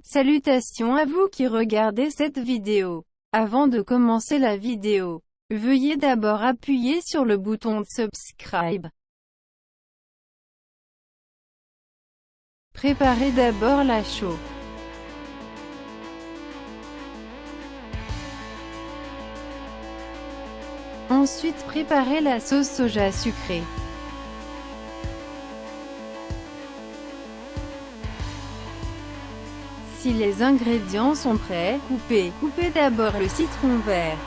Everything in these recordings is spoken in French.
Salutations à vous qui regardez cette vidéo. Avant de commencer la vidéo, veuillez d'abord appuyer sur le bouton de subscribe. Préparez d'abord la chaux. Ensuite préparez la sauce soja sucrée. Si les ingrédients sont prêts, coupez d'abord le citron vert.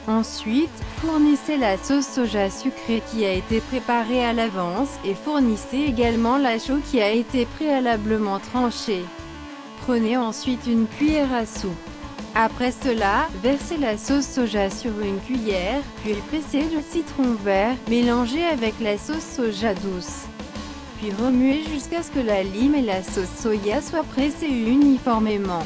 Ensuite, fournissez la sauce soja sucrée qui a été préparée à l'avance, et fournissez également la chaux qui a été préalablement tranchée. Prenez ensuite une cuillère à soupe. Après cela, versez la sauce soja sur une cuillère, puis pressez le citron vert, mélangez avec la sauce soja douce. Puis remuez jusqu'à ce que la lime et la sauce soya soient pressées uniformément.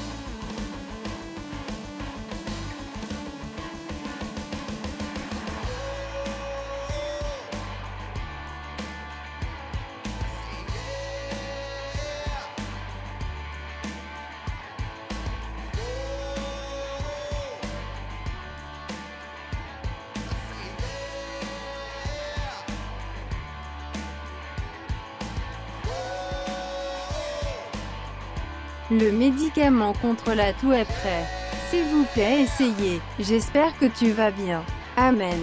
Le médicament contre la toux est prêt. S'il vous plaît, essayez. J'espère que tu vas bien. Amen.